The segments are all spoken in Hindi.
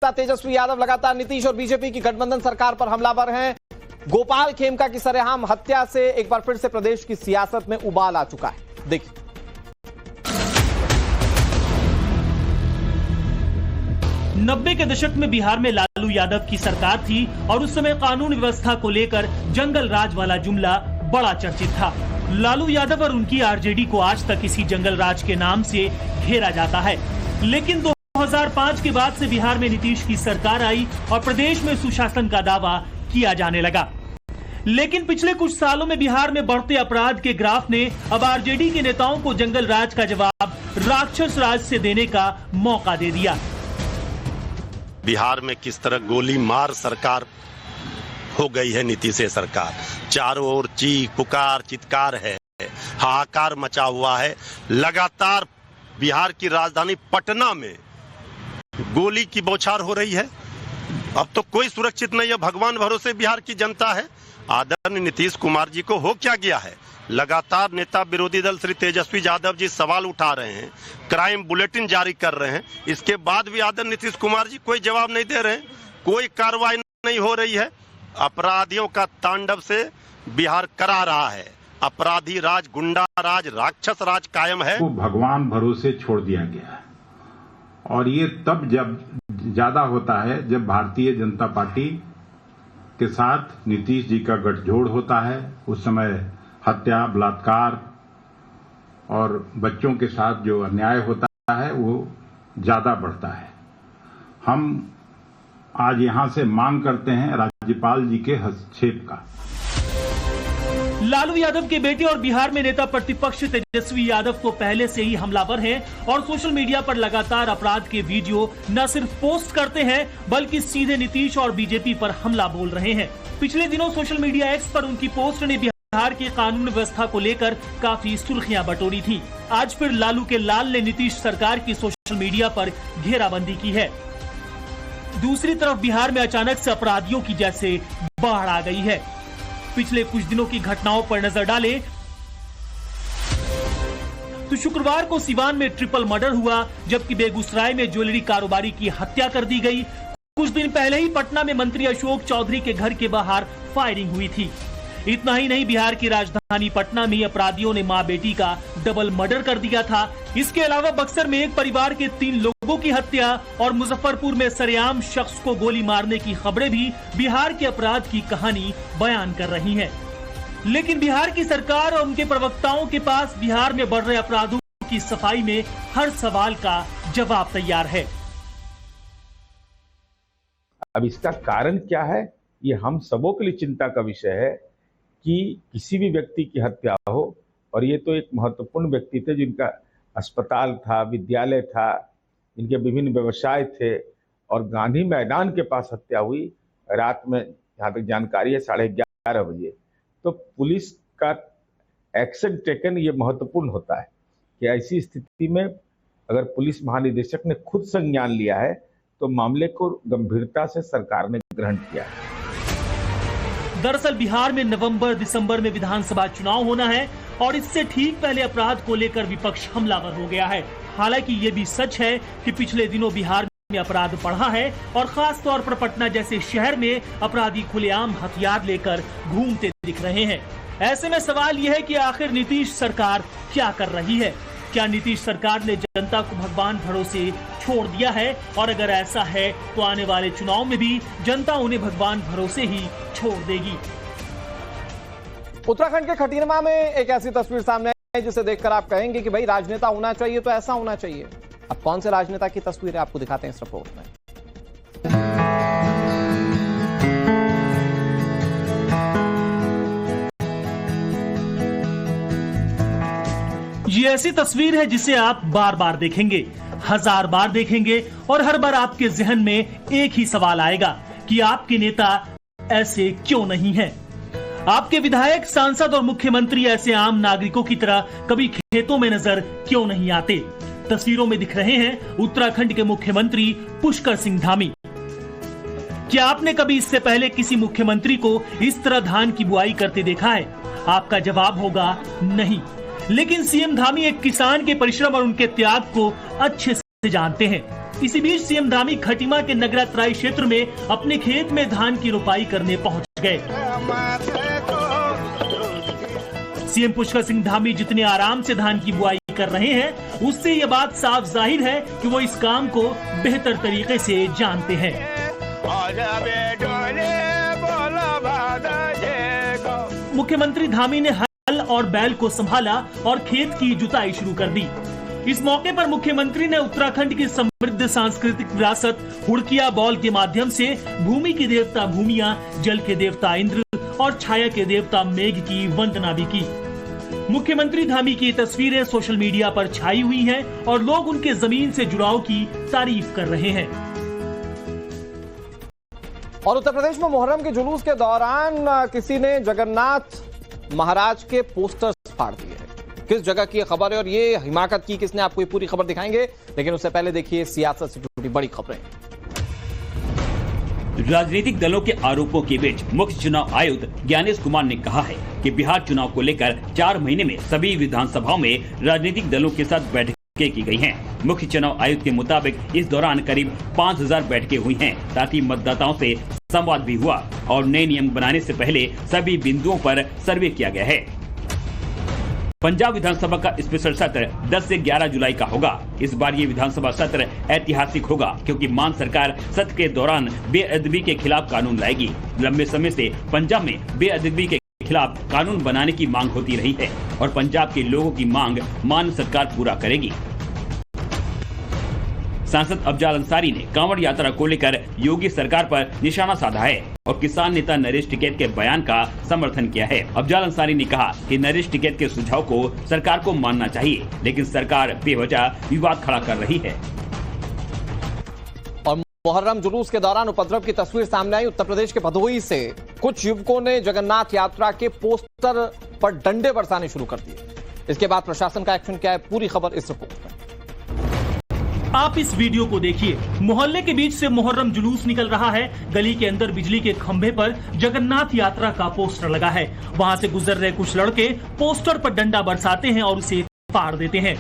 तेजस्वी यादव लगातार नीतीश और बीजेपी की गठबंधन सरकार पर हमलावर हैं। गोपाल खेमका की सरेआम हत्या से एक बार फिर से प्रदेश की सियासत में उबाल आ चुका है। देखिए, 90 के दशक में बिहार में लालू यादव की सरकार थी और उस समय कानून व्यवस्था को लेकर जंगल राज वाला जुमला बड़ा चर्चित था। लालू यादव और उनकी आरजेडी को आज तक इसी जंगल राज के नाम से घेरा जाता है। लेकिन 2005 के बाद से बिहार में नीतीश की सरकार आई और प्रदेश में सुशासन का दावा किया जाने लगा। लेकिन पिछले कुछ सालों में बिहार में बढ़ते अपराध के ग्राफ ने अब आरजेडी के नेताओं को जंगल राज का जवाब राक्षस राज से देने का मौका दे दिया। बिहार में किस तरह गोली मार सरकार हो गई है नीतीश सरकार, चारों ओर चीख पुकार चित्कार है, हाहाकार मचा हुआ है। लगातार बिहार की राजधानी पटना में गोली की बौछार हो रही है। अब तो कोई सुरक्षित नहीं है, भगवान भरोसे बिहार की जनता है। आदरणीय नीतीश कुमार जी को हो क्या गया है? लगातार नेता विरोधी दल श्री तेजस्वी यादव जी सवाल उठा रहे हैं, क्राइम बुलेटिन जारी कर रहे हैं, इसके बाद भी आदरणीय नीतीश कुमार जी कोई जवाब नहीं दे रहे हैं, कोई कार्रवाई नहीं हो रही है। अपराधियों का तांडव से बिहार करा रहा है। अपराधी राज, गुंडा राज, राक्षस राज कायम है। भगवान भरोसे छोड़ दिया गया है और ये तब जब ज्यादा होता है जब भारतीय जनता पार्टी के साथ नीतीश जी का गठजोड़ होता है। उस समय हत्या, बलात्कार और बच्चों के साथ जो अन्याय होता है वो ज्यादा बढ़ता है। हम आज यहां से मांग करते हैं राज्यपाल जी के हस्तक्षेप का। लालू यादव के बेटे और बिहार में नेता प्रतिपक्ष तेजस्वी यादव तो पहले से ही हमलावर हैं और सोशल मीडिया पर लगातार अपराध के वीडियो न सिर्फ पोस्ट करते हैं बल्कि सीधे नीतीश और बीजेपी पर हमला बोल रहे हैं। पिछले दिनों सोशल मीडिया एक्स पर उनकी पोस्ट ने बिहार के कानून व्यवस्था को लेकर काफी सुर्खियां बटोरी थी। आज फिर लालू के लाल ने नीतीश सरकार की सोशल मीडिया पर घेराबंदी की है। दूसरी तरफ बिहार में अचानक से अपराधियों की जैसे बाढ़ आ गई है। पिछले कुछ दिनों की घटनाओं पर नजर डालें तो शुक्रवार को सिवान में ट्रिपल मर्डर हुआ, जबकि बेगूसराय में ज्वेलरी कारोबारी की हत्या कर दी गई। कुछ दिन पहले ही पटना में मंत्री अशोक चौधरी के घर के बाहर फायरिंग हुई थी। इतना ही नहीं, बिहार की राजधानी पटना में अपराधियों ने मां बेटी का डबल मर्डर कर दिया था। इसके अलावा बक्सर में एक परिवार के 3 लोगों की हत्या और मुजफ्फरपुर में सरेआम शख्स को गोली मारने की खबरें भी बिहार के अपराध की कहानी बयान कर रही हैं। लेकिन बिहार की सरकार और उनके प्रवक्ताओं के पास बिहार में बढ़ रहे अपराधों की सफाई में हर सवाल का जवाब तैयार है। अब इसका कारण क्या है, ये हम सबों के लिए चिंता का विषय है कि किसी भी व्यक्ति की हत्या हो, और ये तो एक महत्वपूर्ण व्यक्ति थे जिनका अस्पताल था, विद्यालय था, इनके विभिन्न व्यवसाय थे, और गांधी मैदान के पास हत्या हुई रात में, जहाँ तक जानकारी है 11:30 बजे। तो पुलिस का एक्शन टेकन ये महत्वपूर्ण होता है कि ऐसी स्थिति में अगर पुलिस महानिदेशक ने खुद संज्ञान लिया है तो मामले को गंभीरता से सरकार ने ग्रहण किया है। दरअसल बिहार में नवंबर-दिसंबर में विधानसभा चुनाव होना है और इससे ठीक पहले अपराध को लेकर विपक्ष हमलावर हो गया है। हालांकि ये भी सच है कि पिछले दिनों बिहार में अपराध बढ़ा है और खास तौर पर पटना जैसे शहर में अपराधी खुलेआम हथियार लेकर घूमते दिख रहे हैं। ऐसे में सवाल यह है कि आखिर नीतीश सरकार क्या कर रही है? क्या नीतीश सरकार ने जनता को भगवान भरोसे छोड़ दिया है? और अगर ऐसा है तो आने वाले चुनाव में भी जनता उन्हें भगवान भरोसे ही छोड़ देगी। उत्तराखंड के खटीरमा में एक ऐसी तस्वीर सामने आई जिसे देखकर आप कहेंगे कि भाई राजनेता होना चाहिए तो ऐसा होना चाहिए। अब कौन से राजनेता की तस्वीर है आपको दिखाते हैं इस रिपोर्ट में। ये ऐसी तस्वीर है जिसे आप बार बार देखेंगे, 1000 बार देखेंगे और हर बार आपके जहन में एक ही सवाल आएगा कि आपके नेता ऐसे क्यों नहीं हैं? आपके विधायक, सांसद और मुख्यमंत्री ऐसे आम नागरिकों की तरह कभी खेतों में नजर क्यों नहीं आते? तस्वीरों में दिख रहे हैं उत्तराखंड के मुख्यमंत्री पुष्कर सिंह धामी। क्या आपने कभी इससे पहले किसी मुख्यमंत्री को इस तरह धान की बुआई करते देखा है? आपका जवाब होगा नहीं। लेकिन सीएम धामी एक किसान के परिश्रम और उनके त्याग को अच्छे से जानते हैं। इसी बीच सीएम धामी खटीमा के नगरातराई क्षेत्र में अपने खेत में धान की रोपाई करने पहुंच गए। सीएम पुष्कर सिंह धामी जितने आराम से धान की बुआई कर रहे हैं, उससे ये बात साफ जाहिर है कि वो इस काम को बेहतर तरीके से जानते हैं। मुख्यमंत्री धामी ने हल और बैल को संभाला और खेत की जुताई शुरू कर दी। इस मौके पर मुख्यमंत्री ने उत्तराखंड की समृद्ध सांस्कृतिक विरासत हुड़किया बॉल के माध्यम से भूमि के देवता भूमिया, जल के देवता इंद्र और छाया के देवता मेघ की वंदना भी की। मुख्यमंत्री धामी की तस्वीरें सोशल मीडिया पर छाई हुई हैं और लोग उनके जमीन से जुड़ाव की तारीफ कर रहे हैं। और उत्तर प्रदेश में मुहर्रम के जुलूस के दौरान किसी ने जगन्नाथ महाराज के पोस्टर्स फाड़ दिए। किस जगह की खबर है और ये हिमाकत की किसने, आपको ये पूरी खबर दिखाएंगे, लेकिन उससे पहले देखिए सियासत से जुड़ी बड़ी खबरें। राजनीतिक दलों के आरोपों के बीच मुख्य चुनाव आयुक्त ज्ञानेश कुमार ने कहा है कि बिहार चुनाव को लेकर 4 महीने में सभी विधानसभाओं में राजनीतिक दलों के साथ बैठकें की गई हैं। मुख्य चुनाव आयुक्त के मुताबिक इस दौरान करीब 5000 बैठकें हुई हैं। साथ ही मतदाताओं से संवाद भी हुआ और नए नियम बनाने से पहले सभी बिंदुओं पर सर्वे किया गया है। पंजाब विधानसभा का स्पेशल सत्र 10 से 11 जुलाई का होगा। इस बार ये विधानसभा सत्र ऐतिहासिक होगा क्योंकि मान सरकार सत्र के दौरान बेअदबी के खिलाफ कानून लाएगी। लंबे समय से पंजाब में बेअदबी के खिलाफ कानून बनाने की मांग होती रही है और पंजाब के लोगों की मांग मान सरकार पूरा करेगी। सांसद अफजाल अंसारी ने कांवड़ यात्रा को लेकर योगी सरकार पर निशाना साधा है और किसान नेता नरेश टिकैत के बयान का समर्थन किया है। अफजाल अंसारी ने कहा कि नरेश टिकैत के सुझाव को सरकार को मानना चाहिए, लेकिन सरकार बेवजह विवाद खड़ा कर रही है। और मुहर्रम जुलूस के दौरान उपद्रव की तस्वीर सामने आई उत्तर प्रदेश के भदोही से। कुछ युवकों ने जगन्नाथ यात्रा के पोस्टर पर डंडे बरसाने शुरू कर दिए। इसके बाद प्रशासन का एक्शन क्या है, पूरी खबर इस रिपोर्ट में। आप इस वीडियो को देखिए। मोहल्ले के बीच से मुहर्रम जुलूस निकल रहा है। गली के अंदर बिजली के खंभे पर जगन्नाथ यात्रा का पोस्टर लगा है। वहां से गुजर रहे कुछ लड़के पोस्टर पर डंडा बरसाते हैं और उसे फाड़ देते हैं।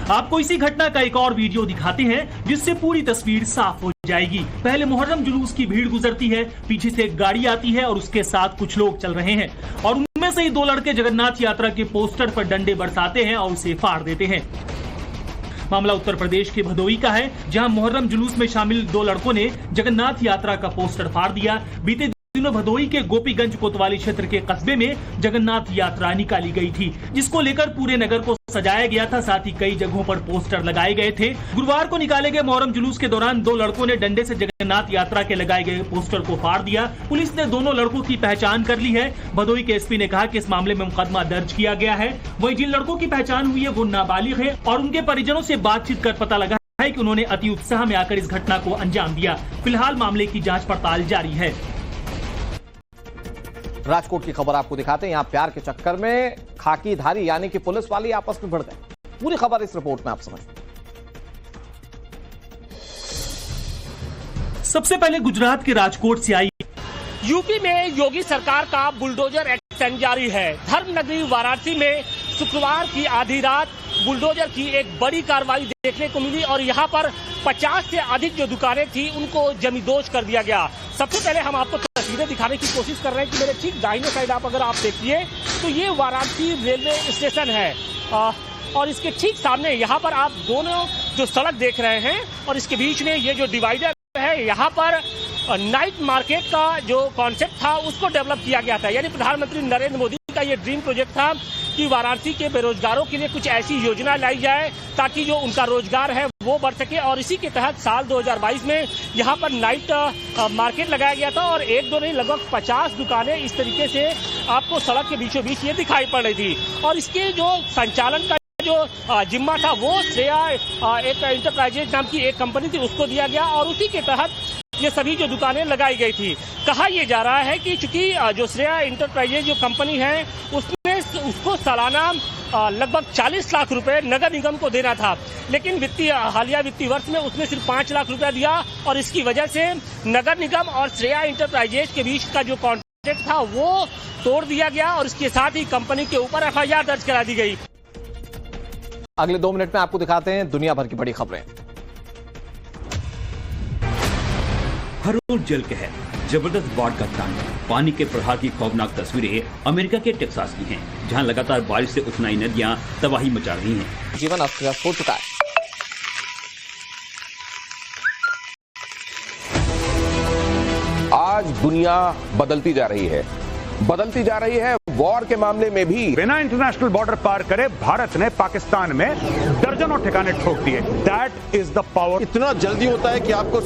आपको इसी घटना का एक और वीडियो दिखाते हैं जिससे पूरी तस्वीर साफ हो जाएगी। पहले मुहर्रम जुलूस की भीड़ गुजरती है, पीछे से एक गाड़ी आती है और उसके साथ कुछ लोग चल रहे हैं और उनमें से ही 2 लड़के जगन्नाथ यात्रा के पोस्टर पर डंडे बरसाते हैं और उसे फाड़ देते हैं। मामला उत्तर प्रदेश के भदोही का है, जहां मुहर्रम जुलूस में शामिल 2 लड़कों ने जगन्नाथ यात्रा का पोस्टर फाड़ दिया। बीते दिनों भदोही के गोपीगंज कोतवाली क्षेत्र के कस्बे में जगन्नाथ यात्रा निकाली गई थी, जिसको लेकर पूरे नगर को सजाया गया था। साथ ही कई जगहों पर पोस्टर लगाए गए थे। गुरुवार को निकाले गए मुहर्रम जुलूस के दौरान 2 लड़कों ने डंडे से जगन्नाथ यात्रा के लगाए गए पोस्टर को फाड़ दिया। पुलिस ने दोनों लड़कों की पहचान कर ली है। भदोही के एसपी ने कहा कि इस मामले में मुकदमा दर्ज किया गया है। वहीं जिन लड़कों की पहचान हुई है वो नाबालिग है और उनके परिजनों से बातचीत कर पता लगा है कि उन्होंने अति उत्साह में आकर इस घटना को अंजाम दिया। फिलहाल मामले की जाँच पड़ताल जारी है। राजकोट की खबर आपको दिखाते हैं। यहाँ प्यार के चक्कर में खाकीधारी यानी कि पुलिस वाले आपस में भिड़ गए। पूरी खबर इस रिपोर्ट में आप समझ। सबसे पहले गुजरात के राजकोट से आई। यूपी में योगी सरकार का बुलडोजर एक्शन जारी है। धर्म नगरी वाराणसी में शुक्रवार की आधी रात बुलडोजर की एक बड़ी कार्रवाई देखने को मिली और यहाँ पर 50 से अधिक जो दुकानें थी उनको जमींदोज कर दिया गया। सबसे पहले हम आपको तस्वीरें दिखाने की कोशिश कर रहे हैं कि मेरे ठीक दाहिने साइड अगर आप देखिए तो ये वाराणसी रेलवे स्टेशन है और इसके ठीक सामने यहाँ पर आप दोनों जो सड़क देख रहे हैं और इसके बीच में ये जो डिवाइडर है, यहाँ पर नाइट मार्केट का जो कॉन्सेप्ट था उसको डेवलप किया गया था। यानी प्रधानमंत्री नरेंद्र मोदी का ये ड्रीम प्रोजेक्ट था कि वाराणसी के बेरोजगारों के लिए कुछ ऐसी योजना लाई जाए ताकि जो उनका रोजगार है वो बढ़ सके। और इसी के तहत साल 2022 में यहाँ पर नाइट मार्केट लगाया गया था और 1-2 नहीं लगभग 50 दुकानें इस तरीके से आपको सड़क के बीचों बीच ये दिखाई पड़ रही थी। और इसके जो संचालन का जो जिम्मा था वो श्रेया एक इंटरप्राइजेज नाम की एक कंपनी थी उसको दिया गया और उसी के तहत ये सभी जो दुकानें लगाई गई थी। कहा यह जा रहा है कि चूंकि जो श्रेया इंटरप्राइजेज जो कंपनी है उसमें उसको सालाना लगभग 40 लाख रुपए नगर निगम को देना था, लेकिन हालिया वित्तीय वर्ष में उसने सिर्फ 5 लाख रुपया दिया और इसकी वजह से नगर निगम और श्रेया इंटरप्राइजेज के बीच का जो कॉन्ट्रैक्ट था वो तोड़ दिया गया और इसके साथ ही कंपनी के ऊपर FIR दर्ज करा दी गई। अगले 2 मिनट में आपको दिखाते हैं दुनिया भर की बड़ी खबरें। हर रोज जल कहर, जबरदस्त बाढ़ का तांडव, पानी के प्रवाह की खौफनाक तस्वीरें अमेरिका के टेक्सास की हैं, जहां लगातार बारिश से उफनाई नदियां तबाही मचा रही हैं। जीवन अस्त व्यस्त हो चुका है। आज दुनिया बदलती जा रही है, वॉर के मामले में भी। बिना इंटरनेशनल बॉर्डर पार करे भारत ने पाकिस्तान में दर्जनों ठिकाने ठोक दिए। That is the power. इतना जल्दी होता है कि आपको